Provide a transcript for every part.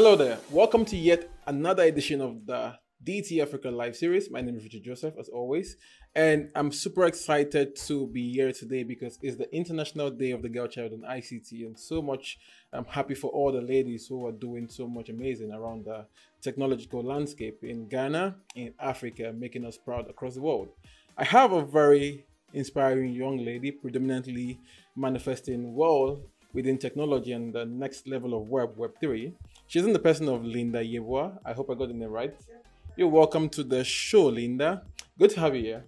Hello there. Welcome to yet another edition of the DT Africa Live series. My name is Richard Joseph, as always, and I'm super excited to be here today because it's the International Day of the Girl Child in ICT, and so much I'm happy for all the ladies who are doing so much amazing around the technological landscape in Ghana, in Africa, making us proud across the world. I have a very inspiring young lady, predominantly manifesting well within technology and the next level of Web3. She's in the person of Linda Yeboah. I hope I got the name right. Sure. You're welcome to the show, Linda. Good to have you here.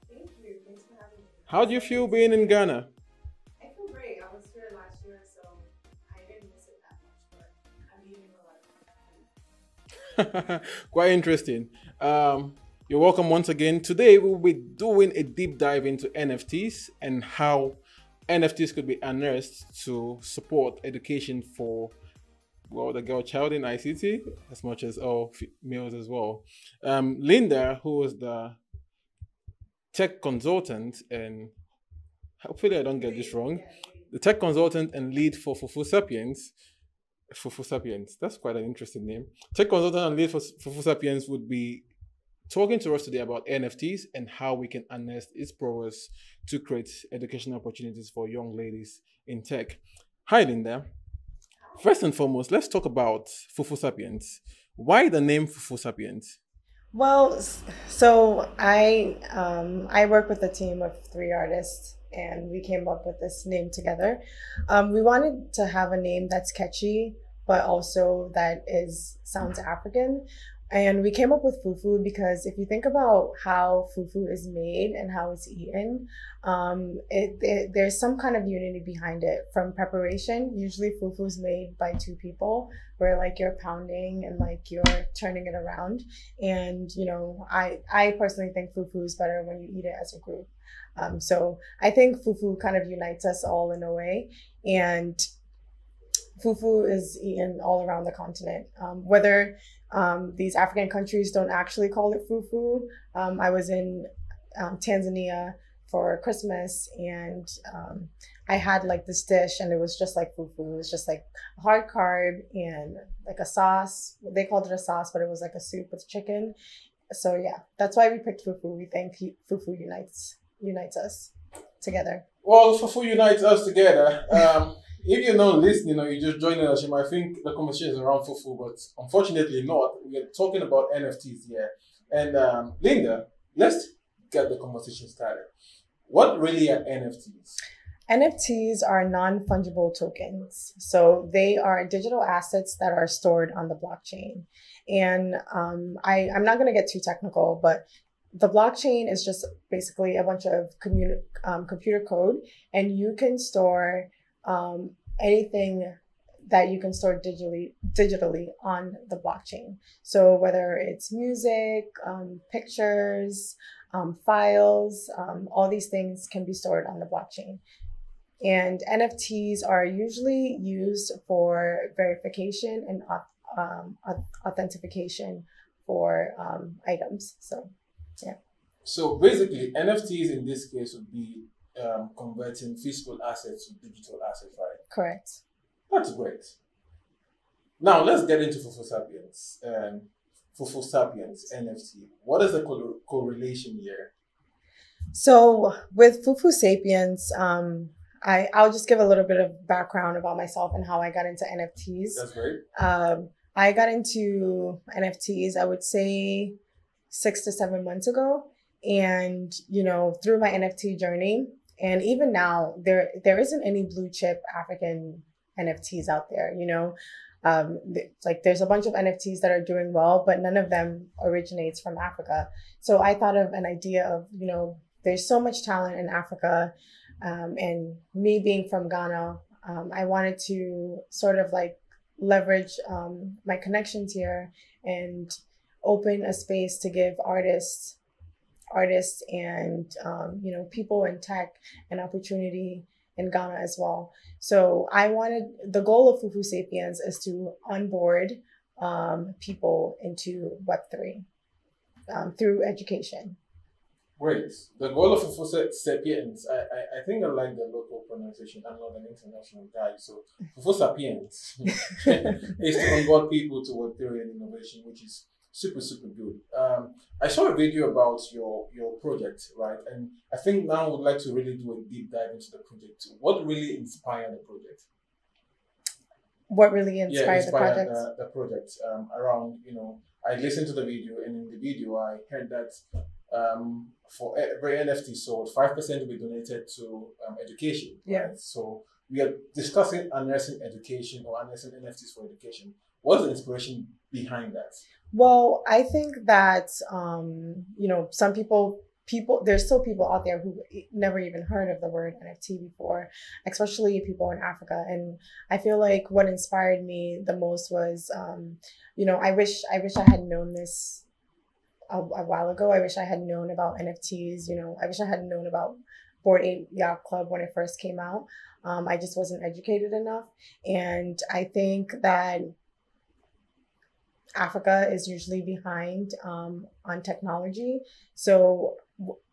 Thank you. Thanks for having me. How do you feel being in Ghana? I feel great. I was here last year, so I didn't miss it that much, but I'm meeting a lot of people. Quite interesting. You're welcome once again. Today we'll be doing a deep dive into NFTs and how NFTs could be unearthed to support education for, well, the girl child in ICT, as much as all males as well. Linda, who is the tech consultant, and hopefully I don't get this wrong, the tech consultant and lead for Fufu Sapiens. Fufu Sapiens, that's quite an interesting name. Tech consultant and lead for Fufu Sapiens would be talking to us today about NFTs and how we can harness its prowess to create educational opportunities for young ladies in tech. Hi, Linda. First and foremost, let's talk about Fufu Sapiens. Why the name Fufu Sapiens? Well, so I work with a team of 3 artists, and we came up with this name together. We wanted to have a name that's catchy, but also that sounds African. And we came up with fufu because if you think about how fufu is made and how it's eaten, there's some kind of unity behind it. From preparation, usually fufu is made by 2 people, where like you're pounding and like you're turning it around. And you know, I personally think fufu is better when you eat it as a group. So I think fufu kind of unites us all in a way. And fufu is eaten all around the continent, whether these African countries don't actually call it fufu. I was in Tanzania for Christmas, and I had like this dish, and it was just like fufu. It was just like a hard carb and like a sauce. They called it a sauce, but it was like a soup with chicken. So yeah, that's why we picked fufu. We think fufu unites us together. Well, Fufu unites us together. If you're not listening or you're just joining us, you might think the conversation is around Fufu, but unfortunately not. We're talking about NFTs here. And Linda, let's get the conversation started. What really are NFTs? NFTs are non-fungible tokens. So they are digital assets that are stored on the blockchain. And I'm not going to get too technical, but the blockchain is just basically a bunch of computer code, and you can store anything that you can store digitally on the blockchain. So whether it's music, pictures, files, all these things can be stored on the blockchain. And NFTs are usually used for verification and authentication for items. So, yeah. So basically, NFTs in this case would be converting physical assets to digital assets, right? Correct. That's great. Now let's get into Fufu Sapiens. Fufu Sapiens NFT. What is the correlation here? So with Fufu Sapiens, I'll just give a little bit of background about myself and how I got into NFTs. That's great. I got into NFTs, I would say 6 to 7 months ago. And, you know, through my NFT journey, and even now, there isn't any blue chip African NFTs out there, you know. Like there's a bunch of NFTs that are doing well, but none of them originates from Africa. So I thought of an idea of, you know, there's so much talent in Africa. And me being from Ghana, I wanted to sort of like leverage my connections here and open a space to give artists and you know, people in tech an opportunity in Ghana as well. So the goal of Fufu Sapiens is to onboard people into Web3 through education. Great. The goal of Fufu Sapiens, I think I like the local pronunciation. I'm not an international guy, so Fufu Sapiens is to onboard people to work theory and innovation, which is super, super good. I saw a video about your project, right? And I think now I would like to really do a deep dive into the project. What really inspired the project? What really inspired the project? The project around, I listened to the video, and in the video I heard that for every NFT sold, 5% will be donated to education. Yeah. Right? So we are discussing unearthing education or unearthing NFTs for education. What's the inspiration behind that? Well, I think that some people there's still people out there who never even heard of the word NFT before, especially people in Africa. And I feel like what inspired me the most was I wish I had known this a while ago. I wish I had known about NFTs. I wish I had known about Bored Ape Yacht Club when it first came out. I just wasn't educated enough. And I think that Africa is usually behind on technology. So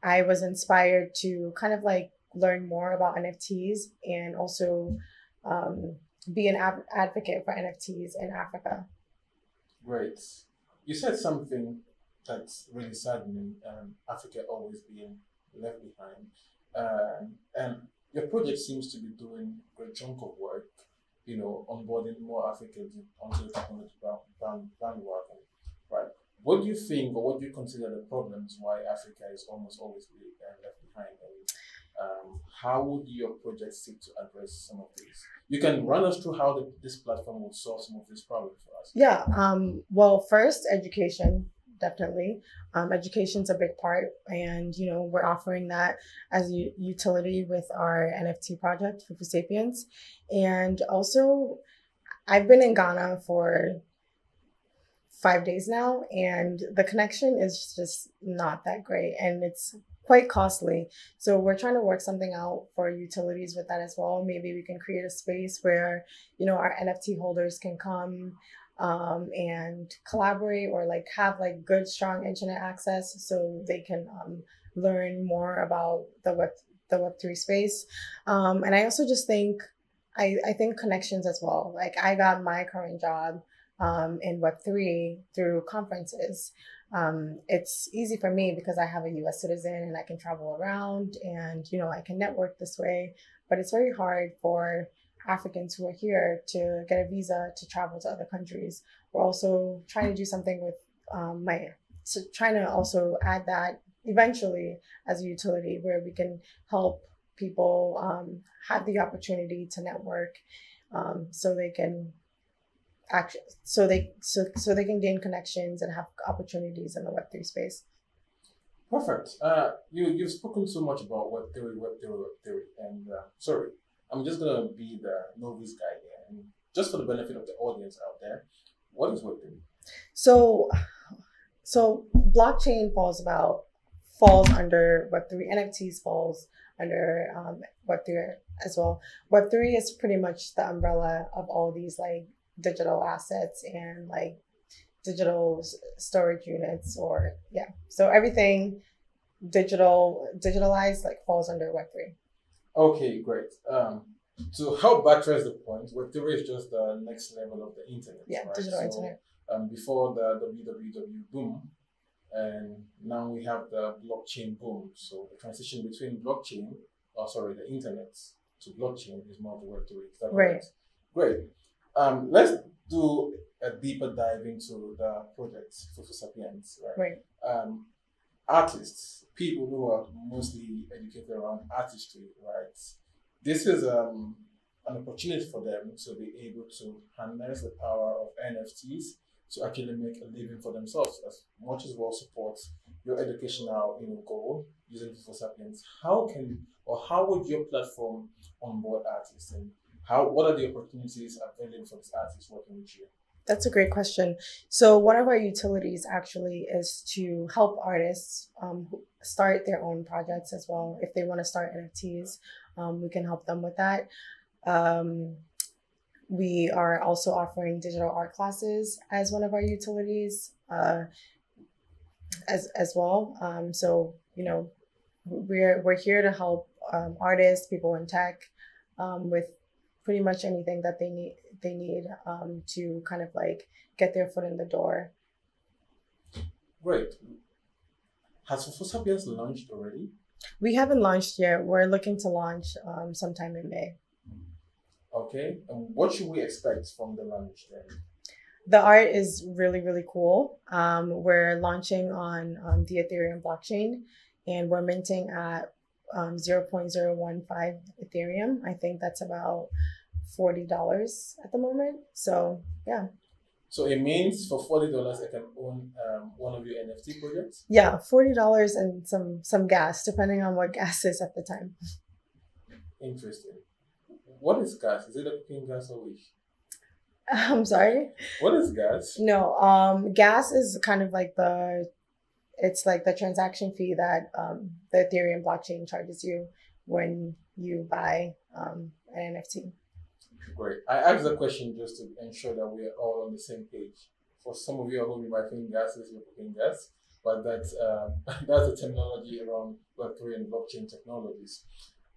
I was inspired to kind of like learn more about NFTs and also be an advocate for NFTs in Africa. Great. You said something that's really saddening, Africa always being left behind. And your project seems to be doing a great chunk of work, onboarding more Africans onto the technology bandwagon, right? What do you think, or what do you consider the problems why Africa is almost always left behind? And how would your project seek to address some of these? You can run us through how this platform will solve some of these problems for us. Yeah. Well, first, education. Definitely. Education's a big part. And, we're offering that as a utility with our NFT project, Fufu Sapiens. And also, I've been in Ghana for 5 days now, and the connection is just not that great. And it's quite costly. So we're trying to work something out for utilities with that as well. Maybe we can create a space where, our NFT holders can come and collaborate or like have like good, strong internet access so they can learn more about the Web3 space. And I also just think, I think connections as well. Like I got my current job in Web3 through conferences. It's easy for me because I have a US citizen and I can travel around and, I can network this way, but it's very hard for Africans who are here to get a visa to travel to other countries. We're also trying to do something with trying to also add that eventually as a utility where we can help people have the opportunity to network so they can so they can gain connections and have opportunities in the Web3 space. Perfect. You've spoken so much about Web3, and sorry, I'm just gonna be the novice guy here, and just for the benefit of the audience out there, what is Web3? So blockchain falls under Web3. NFTs falls under Web3 as well. Web3 is pretty much the umbrella of all these like digital assets and like digital storage units, so everything digitalized like falls under Web3. Okay, great. To help buttress the point, Web3 is just the next level of the internet. Yeah, right? digital internet. Before the www boom, and now we have the blockchain boom. So the transition between the internet to blockchain is more of the Web3. Is that right? Great. Let's do a deeper dive into the project Fufu Sapiens, right? Artists, people who are mostly educated around artistry, right? This is an opportunity for them to be able to harness the power of NFTs to actually make a living for themselves, as much as well supports your educational goal using Fufu Sapiens. How would your platform onboard artists, and what are the opportunities available for these artists working with you? That's a great question. So one of our utilities actually is to help artists start their own projects as well. If they want to start NFTs, we can help them with that. We are also offering digital art classes as one of our utilities as well. So, we're here to help artists, people in tech, with pretty much anything that they need to kind of like get their foot in the door. Great. Has Fufu Sapiens launched already? We haven't launched yet. We're looking to launch sometime in May. Okay. And what should we expect from the launch then? The art is really, really cool. We're launching on the Ethereum blockchain, and we're minting at 0.015 Ethereum. I think that's about $40 at the moment. So yeah. So it means for $40 I can own one of your NFT projects? Yeah, $40 and some gas, depending on what gas is at the time. Interesting. What is gas? Is it a cooking gas or which? I'm sorry. What is gas? No, gas is kind of like it's like the transaction fee that the Ethereum blockchain charges you when you buy an NFT. Great. I asked the question just to ensure that we are all on the same page. For some of you at home, you might think gas is your cooking gas, but that's that's the terminology around Web3 and blockchain technologies.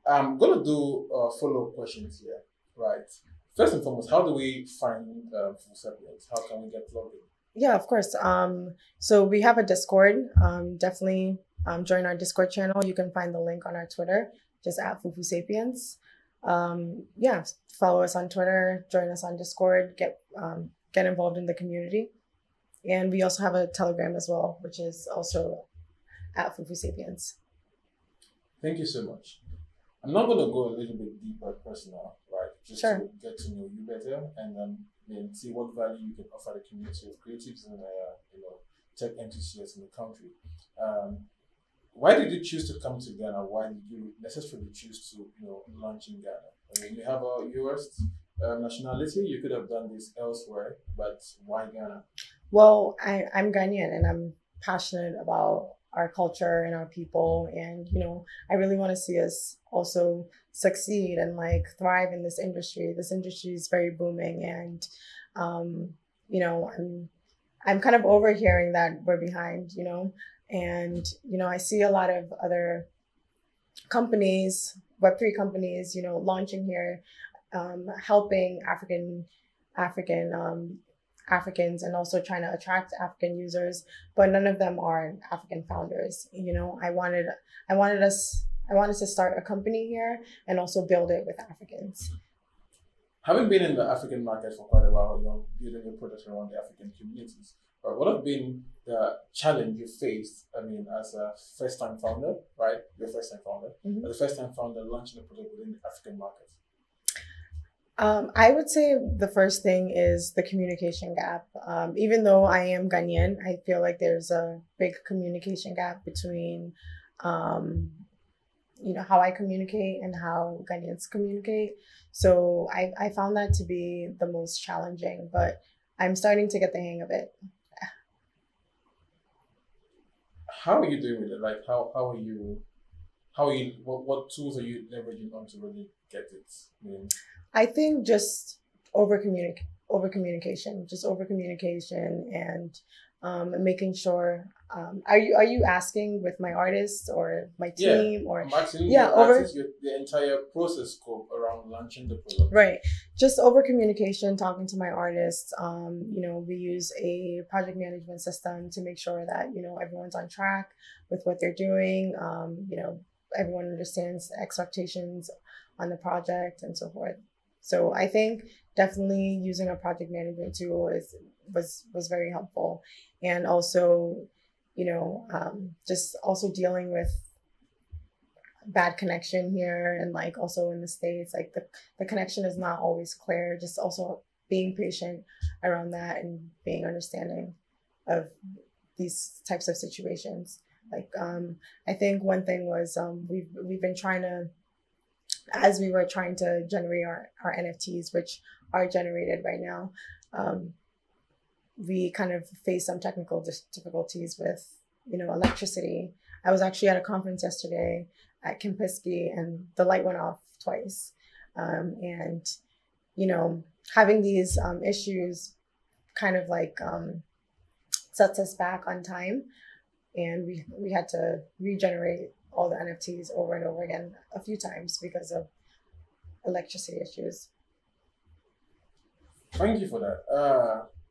I'm gonna do follow-up questions here. Right. First and foremost, how do we find Full Sapiens? How can we get logged in? Yeah, of course. So we have a Discord. Definitely join our Discord channel. You can find the link on our Twitter, just at Fufu Sapiens. Yeah, follow us on Twitter, join us on Discord, get involved in the community. And we also have a Telegram as well, which is also at Fufu Sapiens. Thank you so much. I'm not going to go a little bit deeper personal, right? Just Sure. to get to know you better and then see what value you can offer the community of creatives and tech enthusiasts in the country. Why did you choose to come to Ghana? Why did you necessarily choose to launch in Ghana? I mean, you have a US nationality. You could have done this elsewhere, but why Ghana? Well, I'm Ghanaian and I'm passionate about our culture and our people. And, I really want to see us also succeed and like thrive in this industry. This industry is very booming. And, I'm kind of overhearing that we're behind, and, I see a lot of other companies, Web3 companies, launching here, helping Africans and also trying to attract African users, but none of them are African founders. I wanted to start a company here and also build it with Africans. Having been in the African market for quite a while, building your products around the African communities, what have been the challenge you faced? I mean, as a first-time founder, right? You're a first-time founder. Mm-hmm. As a first-time founder launching a product within the African market. I would say the first thing is the communication gap. Even though I am Ghanaian, I feel like there's a big communication gap between, how I communicate and how Ghanaians communicate. So I found that to be the most challenging, but I'm starting to get the hang of it. How are you doing with it? Like, what tools are you leveraging on to really get it? I think just over communication and making sure. Are you asking with my artists or my team or? I'm asking the entire process scope around launching the product. Right, just over communication, talking to my artists. We use a project management system to make sure that everyone's on track with what they're doing. Everyone understands the expectations on the project and so forth. So I think definitely using a project management tool was very helpful, and also, just also dealing with bad connection here and like also in the States, like the connection is not always clear. Just also being patient around that and being understanding of these types of situations. Like I think one thing was we've been trying to. As we were trying to generate our NFTs, which are generated right now, we kind of faced some technical difficulties with, electricity. I was actually at a conference yesterday at Kimpisky and the light went off twice. And, having these issues kind of like sets us back on time. And we had to regenerate all the NFTs over and over again a few times because of electricity issues. Thank you for that.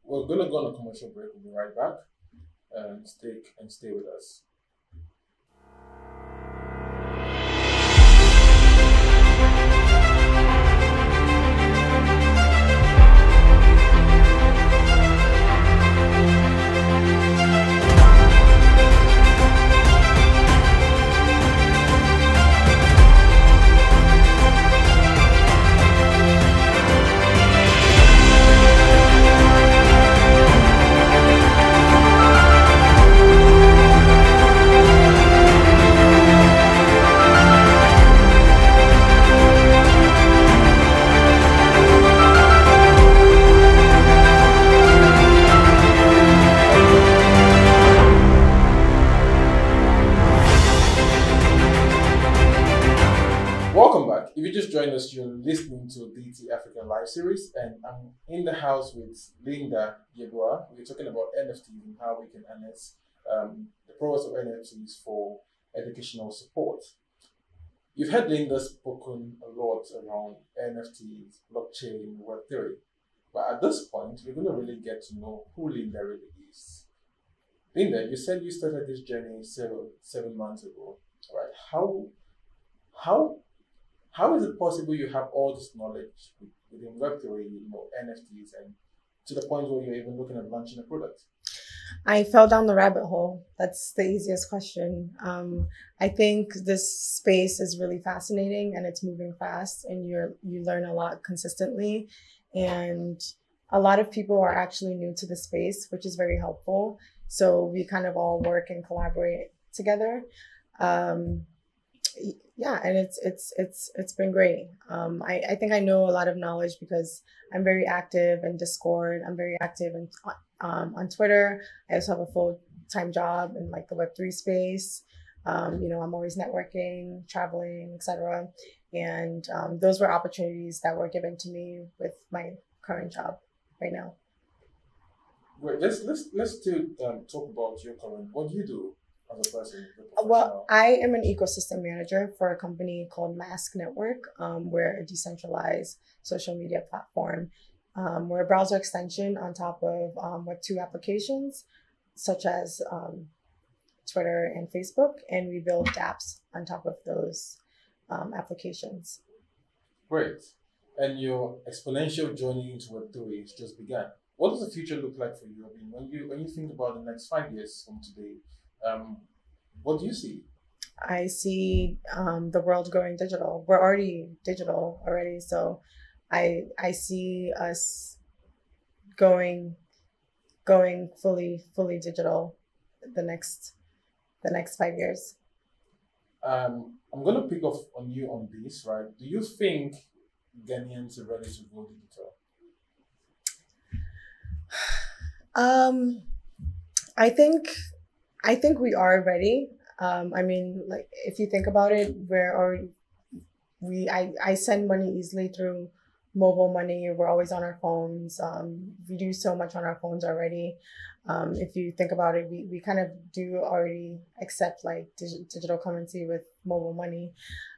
We're gonna go on a commercial break. We'll be right back. Stay with us. Welcome back. If you just joined us, you're listening to DT African Live Series, and I'm in the house with Linda Yeboah. We're talking about NFTs and how we can harness the progress of NFTs for educational support. You've heard Linda spoken a lot around NFTs, blockchain, Web3, but at this point, we're going to really get to know who Linda really is. Linda, you said you started this journey 7 months ago, right? How is it possible you have all this knowledge within Web3, NFTs, and to the point where you're even looking at launching a product? I fell down the rabbit hole. That's the easiest question. I think this space is really fascinating and it's moving fast, and you learn a lot consistently. And a lot of people are actually new to the space, which is very helpful. So we kind of all work and collaborate together. Yeah, and it's been great. I think I know a lot of knowledge because I'm very active in Discord. I'm very active on Twitter. I also have a full-time job in like the Web3 space. I'm always networking, traveling, etc. And those were opportunities that were given to me with my current job right now. Wait, let's still talk about your current. What do you do as a person? Well, I am an ecosystem manager for a company called Mask Network. We're a decentralized social media platform. We're a browser extension on top of Web2 applications, such as Twitter and Facebook, and we build dApps on top of those applications. Great. And your exponential journey into Web3 has just begun. What does the future look like for you? I mean, when you think about the next 5 years from today, what do you see? I see the world going digital. We're already digital already, so I see us going fully digital the next 5 years. I'm gonna pick off on you on this, right? Do you think Ghanaians are ready to go digital? I think we are ready. I mean, like if you think about it, I send money easily through mobile money. We're always on our phones. We do so much on our phones already. If you think about it, we kind of do already accept like digital currency with mobile money.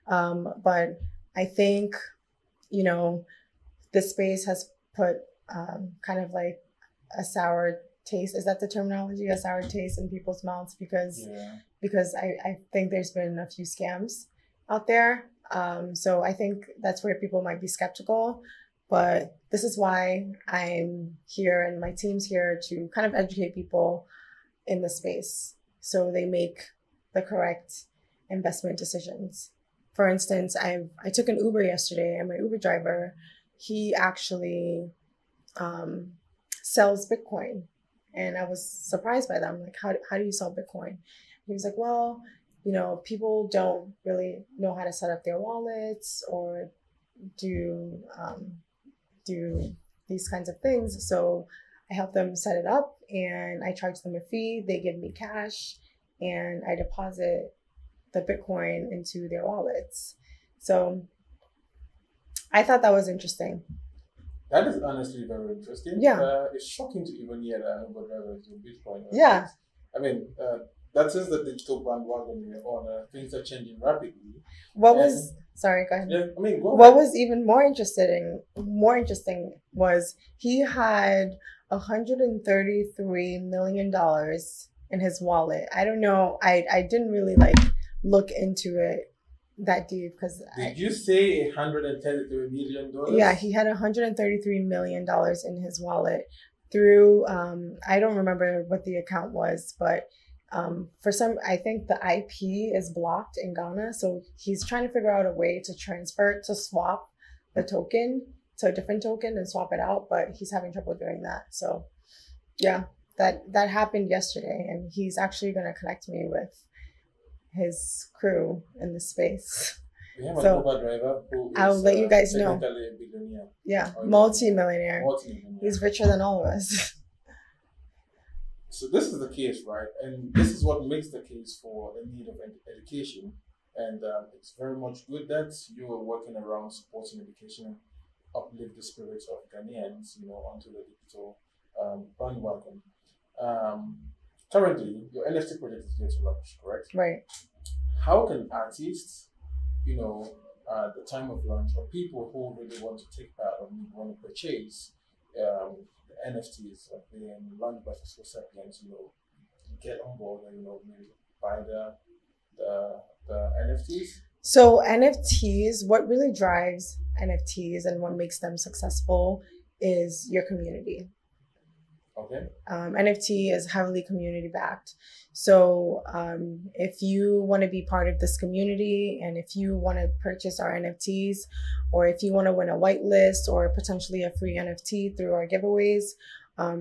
But I think, the space has put kind of like a sour taste. Is that the terminology? A sour taste in people's mouths because I think there's been a few scams out there. So I think that's where people might be skeptical. But this is why I'm here and my team's here to kind of educate people in the space so they make the correct investment decisions. For instance, I took an Uber yesterday, and my Uber driver, he actually sells Bitcoin. And I was surprised by that. I'm like, how do you sell Bitcoin? He was like, well, people don't really know how to set up their wallets or do these kinds of things. So I help them set it up and I charge them a fee. They give me cash and I deposit the Bitcoin into their wallets. So I thought that was interesting. That is honestly very interesting. Yeah. It's shocking to even hear that Uber drivers do Bitcoin. Yeah. I mean, that is the digital bandwagon we're on. Things are changing rapidly. What And was sorry, go ahead. yeah, I mean, go What ahead. was even more interesting was he had $133 million in his wallet. I don't know. I didn't really like look into it that deep because Did you say $133 million? yeah, he had $133 million in his wallet through I don't remember what the account was, but for some, I think the IP is blocked in Ghana, so he's trying to figure out a way to transfer to swap the token to a different token and swap it out, but he's having trouble doing that. So yeah, that happened yesterday, and he's actually going to connect me with his crew in the space. We have an So Uber driver who I'll is let you guys know. technically a billionaire. Yeah, Or multi-millionaire. multi-millionaire. He's richer than all of us. So this is the case, right? And this is what makes the case for the need of education. And it's very much good that you are working around supporting education and uplift the spirits of Ghanaians, onto the digital bandwagon. Currently, your NFT project is yet to launch, correct? Right. How can artists, at the time of launch, or people who really want to take part or want to purchase the NFTs being launched by Fiscal Sapiens, get on board and maybe buy the NFTs? So NFTs, what really drives NFTs and what makes them successful is your community. Okay. NFT is heavily community backed. So if you want to be part of this community, and if you want to purchase our NFTs, or if you want to win a whitelist or potentially a free NFT through our giveaways,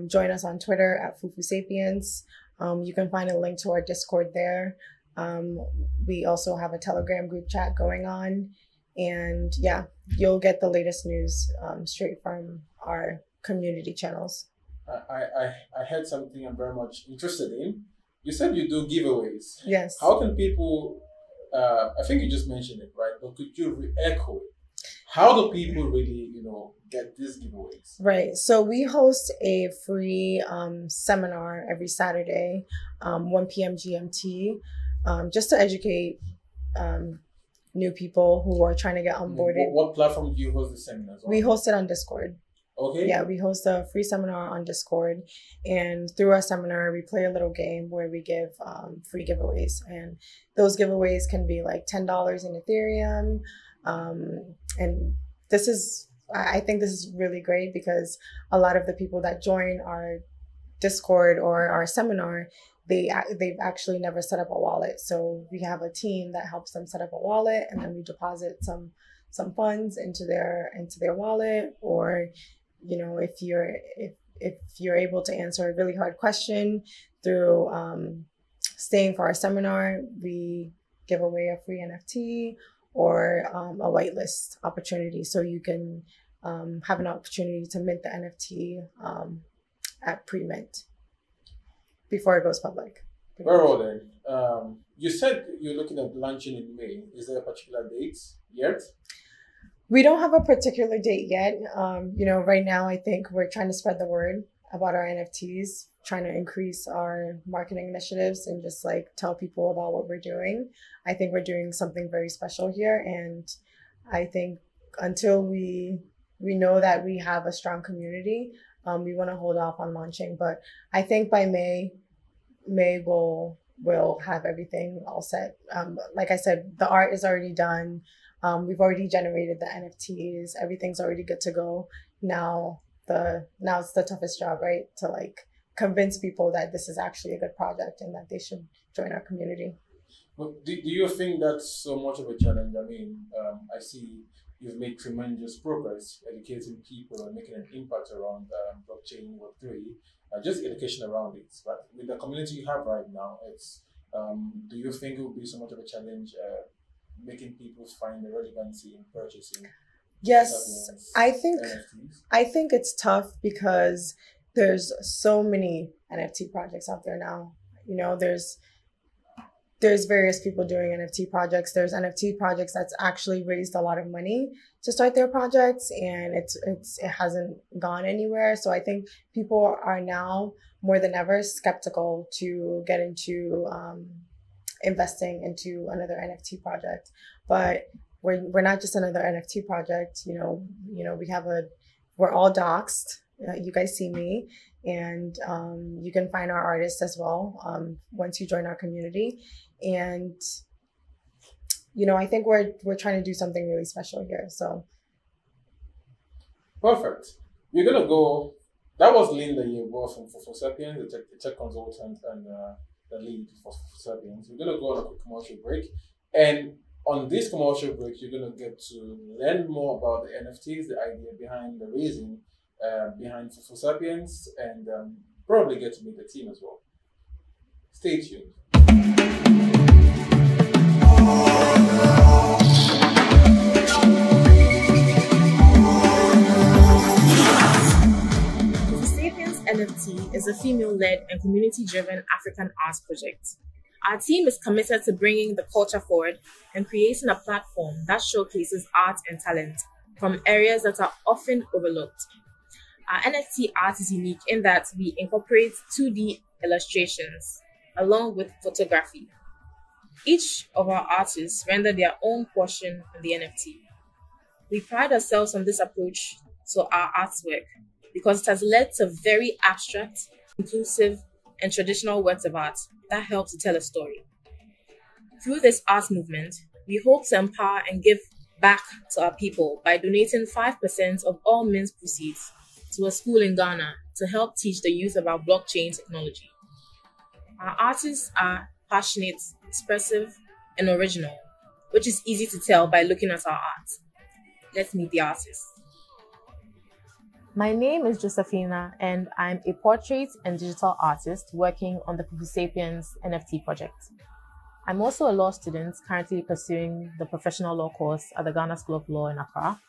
join us on Twitter at Fufu Sapiens. You can find a link to our Discord there. We also have a Telegram group chat going on. And yeah, you'll get the latest news straight from our community channels. I heard something I'm very much interested in. You said you do giveaways. Yes. How can people, I think you just mentioned it, right? But could you re-echo it? How do people really, get these giveaways? Right. So we host a free seminar every Saturday, 1 p.m. GMT, just to educate new people who are trying to get onboarded. What platform do you host the seminars on? We host it on Discord. Okay. Yeah, we host a free seminar on Discord, and through our seminar, we play a little game where we give free giveaways, and those giveaways can be like $10 in Ethereum, and I think this is really great because a lot of the people that join our Discord or our seminar, they've actually never set up a wallet, so we have a team that helps them set up a wallet, and then we deposit some funds into their wallet, or if you're able to answer a really hard question through staying for our seminar, we give away a free NFT or a whitelist opportunity, so you can have an opportunity to mint the NFT at pre-mint before it goes public. Very well then. You said you're looking at launching in May. Is there a particular date yet? We don't have a particular date yet. Right now, I think we're trying to spread the word about our NFTs, trying to increase our marketing initiatives and just like tell people about what we're doing. I think we're doing something very special here. And I think until we know that we have a strong community, we want to hold off on launching. But I think by May we'll have everything all set. Like I said, the art is already done. We've already generated the NFTs. Everything's already good to go. Now it's the toughest job, right? To like convince people that this is actually a good project and that they should join our community. Well, do you think that's so much of a challenge? I mean, I see you've made tremendous progress educating people and making an impact around blockchain Web3, just education around it. But with the community you have right now, do you think it will be so much of a challenge making people find the relevancy in purchasing? Yes, I think NFTs? it's tough because there's so many NFT projects out there now. There's there's various people doing NFT projects. There's NFT projects that's actually raised a lot of money to start their projects, and it hasn't gone anywhere. So I think people are now more than ever skeptical to get into investing into another NFT project. But we're not just another NFT project. We're all doxxed. You guys see me, and you can find our artists as well once you join our community. And I think we're trying to do something really special here. So perfect. We're gonna go. That was Linda Yebo from For Sapiens, the tech consultant and the lead for Sapiens. We're gonna go on a quick commercial break, and on this commercial break, you're gonna get to learn more about the NFTs, the idea behind the raising, behind For Sapiens, and probably get to meet the team as well. Stay tuned. NFT is a female-led and community-driven African arts project. Our team is committed to bringing the culture forward and creating a platform that showcases art and talent from areas that are often overlooked. Our NFT art is unique in that we incorporate 2D illustrations along with photography. Each of our artists render their own portion of the NFT. We pride ourselves on this approach to our artwork because it has led to very abstract, inclusive, and traditional works of art that help to tell a story. Through this art movement, we hope to empower and give back to our people by donating 5% of all means proceeds to a school in Ghana to help teach the youth about blockchain technology. Our artists are passionate, expressive, and original, which is easy to tell by looking at our art. Let's meet the artists. My name is Josephina, and I'm a portrait and digital artist working on the Sapiens NFT project. I'm also a law student currently pursuing the professional law course at the Ghana School of Law in Accra.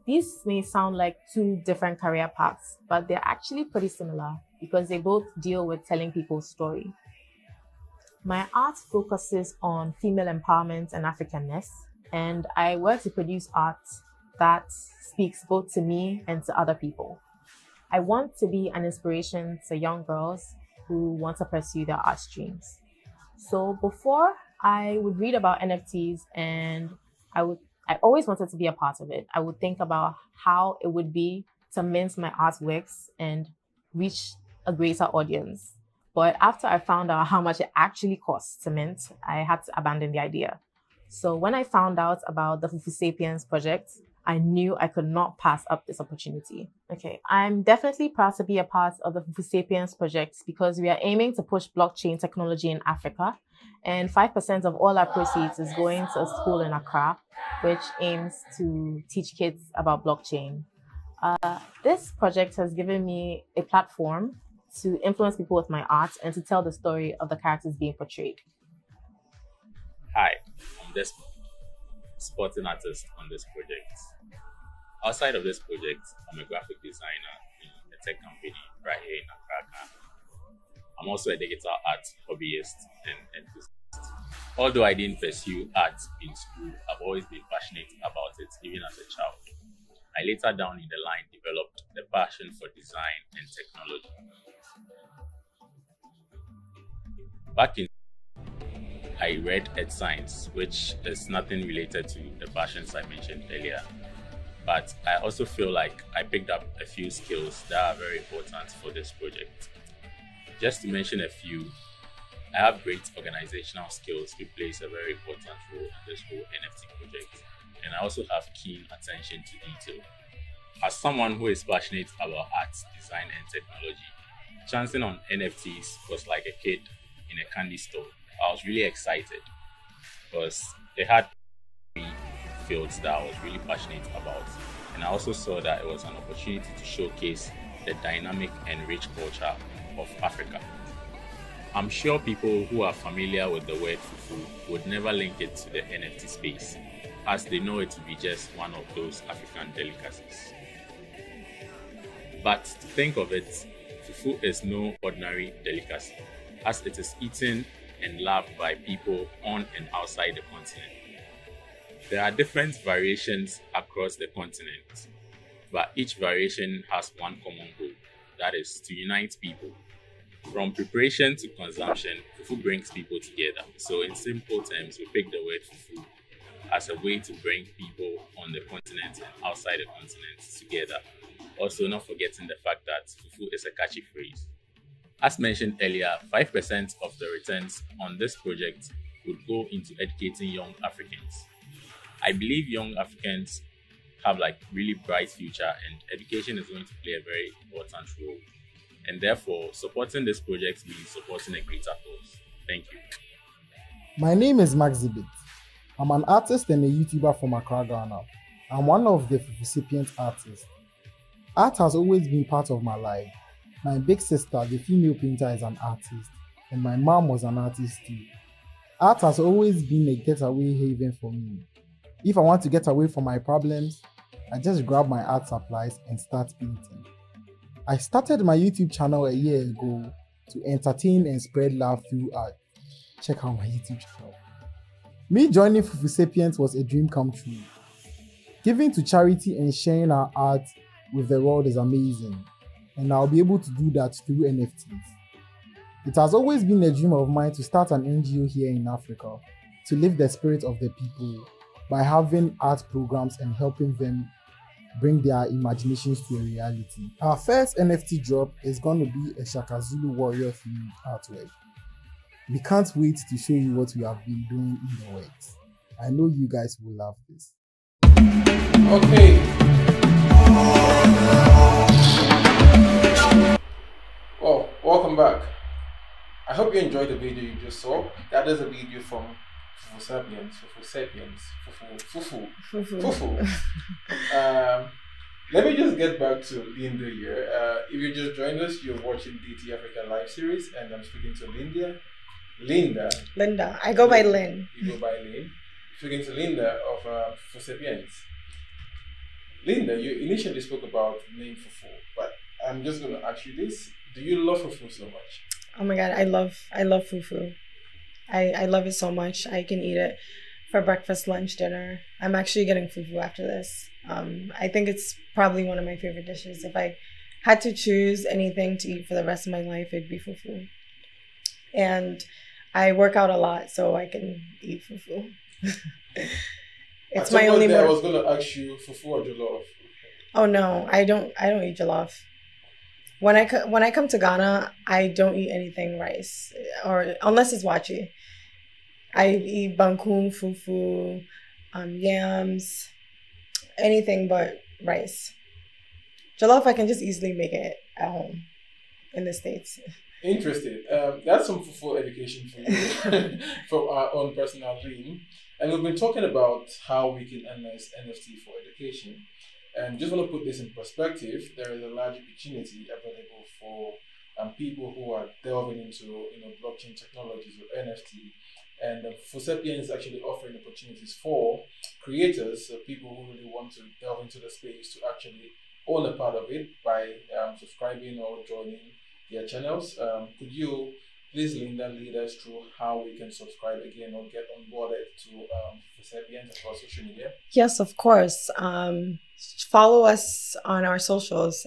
These may sound like two different career paths, but they're actually pretty similar because they both deal with telling people's story. My art focuses on female empowerment and Africanness, and I work to produce art that speaks both to me and to other people. I want to be an inspiration to young girls who want to pursue their art streams. So before I would read about NFTs and I always wanted to be a part of it. I would think about how it would be to mint my artworks and reach a greater audience. But after I found out how much it actually costs to mint, I had to abandon the idea. So when I found out about the Fufu Sapiens project, I knew I could not pass up this opportunity. Okay, I'm definitely proud to be a part of the Fufu Sapiens project because we are aiming to push blockchain technology in Africa, and 5% of all our proceeds is going to a school in Accra, which aims to teach kids about blockchain. This project has given me a platform to influence people with my art and to tell the story of the characters being portrayed. Hi, I'm Desmond, supporting artist on this project. Outside of this project, I'm a graphic designer in a tech company right here in Accra. I'm also a digital art hobbyist and enthusiast. Although I didn't pursue art in school, I've always been passionate about it, even as a child. I later down in the line developed the passion for design and technology. Back in I read Earth Science, which is nothing related to the passions I mentioned earlier. But I also feel like I picked up a few skills that are very important for this project. Just to mention a few, I have great organizational skills, which plays a very important role in this whole NFT project. And I also have keen attention to detail. As someone who is passionate about art, design, and technology, chancing on NFTs was like a kid in a candy store. I was really excited because they had three fields that I was really passionate about. And I also saw that it was an opportunity to showcase the dynamic and rich culture of Africa. I'm sure people who are familiar with the word fufu would never link it to the NFT space, as they know it to be just one of those African delicacies. But to think of it, fufu is no ordinary delicacy, as it is eaten and loved by people on and outside the continent. There are different variations across the continent, but each variation has one common goal, that is to unite people. From preparation to consumption, fufu brings people together. So in simple terms, we pick the word fufu as a way to bring people on the continent and outside the continent together. Also, not forgetting the fact that fufu is a catchy phrase. As mentioned earlier, 5% of the returns on this project would go into educating young Africans. I believe young Africans have really bright future, and education is going to play a very important role. And therefore, supporting this project means supporting a greater cause. Thank you. My name is Max Zibit. I'm an artist and a YouTuber from Accra, Ghana. I'm one of the recipient artists. Art has always been part of my life. My big sister, the female painter, is an artist, and my mom was an artist too. Art has always been a getaway haven for me. If I want to get away from my problems, I just grab my art supplies and start painting. I started my YouTube channel a year ago to entertain and spread love through art. Check out my YouTube channel. Me joining Fufu Sapiens was a dream come true. Giving to charity and sharing our art with the world is amazing, and I'll be able to do that through NFTs. It has always been a dream of mine to start an NGO here in Africa to lift the spirit of the people by having art programs and helping them bring their imaginations to a reality. Our first NFT drop is going to be a Shaka Zulu warrior themed artwork. We can't wait to show you what we have been doing in the works. I know you guys will love this. Okay. Well, welcome back. I hope you enjoyed the video you just saw. That is a video from Fufu Sapiens. Let me just get back to Linda here. If you just joined us, you're watching DT Africa live series, and I'm speaking to Linda. I go by Lynn. You go by Lynn. Speaking to Linda of Fufu Sapiens. Linda, you initially spoke about the name Fufu, but I'm just going to ask you this. Do you love Fufu so much? Oh my God, I love fufu. I love it so much. I can eat it for breakfast, lunch, dinner. I'm actually getting fufu after this. I think it's probably one of my favorite dishes. If I had to choose anything to eat for the rest of my life, it'd be fufu. And I work out a lot, so I can eat fufu. It's my only. I was gonna ask you fufu or jollof. Oh no, I don't eat jollof. When I come to Ghana, I don't eat anything rice, or unless it's wachi. I eat bangkun, fufu, yams, anything but rice. Jollof, I can just easily make it at home in the States. Interesting. That's some fufu education for you from our own personal dream. And we've been talking about how we can analyze NFT for education. And just want to put this in perspective, there is a large opportunity available for people who are delving into blockchain technologies or NFT. And for Sapiens is actually offering opportunities for creators, so people who really want to delve into the space to actually own a part of it by subscribing or joining their channels. Could you please, Linda, lead us through how we can subscribe again or get onboarded to Sapiens across social media? Yes, of course. Follow us on our socials.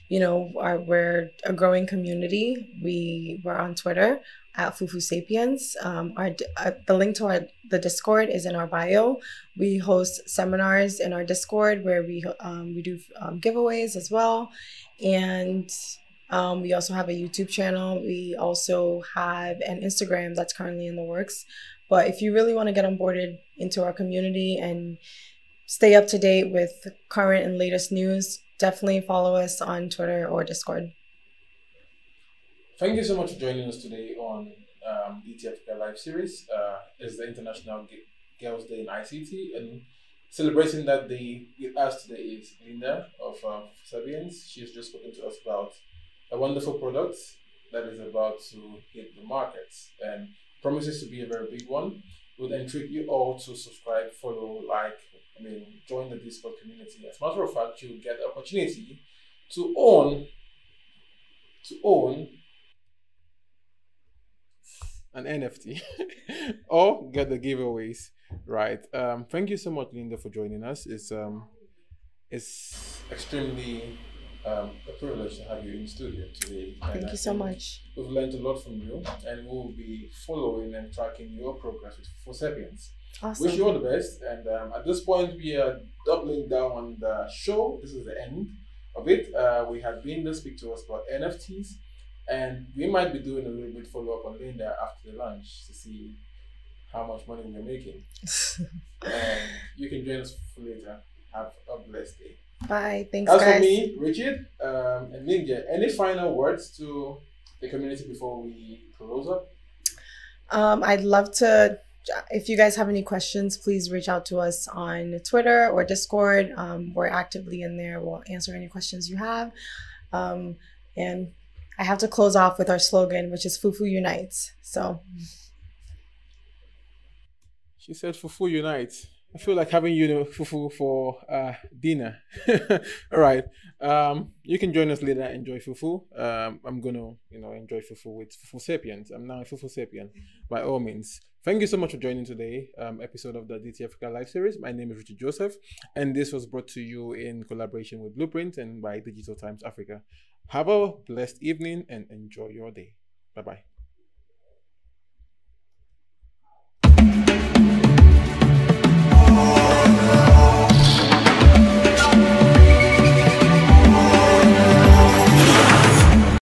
We're a growing community. We're on Twitter at Fufu Sapiens. The link to the Discord is in our bio. We host seminars in our Discord where we do giveaways as well, and we also have a YouTube channel. We also have an Instagram that's currently in the works. But if you really want to get onboarded into our community and stay up to date with current and latest news, definitely follow us on Twitter or Discord. Thank you so much for joining us today on DT Africa Live Series. It's the International Girls' Day in ICT, and celebrating that day with us today is Linda of Sapiens. She's just spoken to us about a wonderful product that is about to hit the markets and promises to be a very big one. Would entreat you all to subscribe, follow, join the Discord community. As a matter of fact, you'll get the opportunity to own an NFT or get the giveaways. Right. Thank you so much, Linda, for joining us. It's extremely a privilege to have you in studio today. Thank you so much. We've learned a lot from you, and we'll be following and tracking your progress with For Sapiens. Awesome. Wish you all the best. And at this point, we are doubling down on the show. This is the end of it. We have been to speak to us about NFTs, and we might be doing a little bit follow up on Linda after the lunch to see how much money we're making. And you can join us for later. Have a blessed day. Bye. Thanks, As guys. for me, Richard, and Linda, any final words to the community before we close up? I'd love to, if you guys have any questions, please reach out to us on Twitter or Discord. We're actively in there. We'll answer any questions you have. And I have to close off with our slogan, which is Fufu Unites. So She said Fufu Unite. I feel like having Fufu for dinner. All right. You can join us later and enjoy Fufu. I'm gonna, enjoy Fufu with Fufu Sapiens. I'm now a Fufu Sapien, by all means. Thank you so much for joining today episode of the DT Africa Live Series. My name is Richard Joseph, and this was brought to you in collaboration with Blueprint and by Digital Times Africa. Have a blessed evening and enjoy your day. Bye-bye.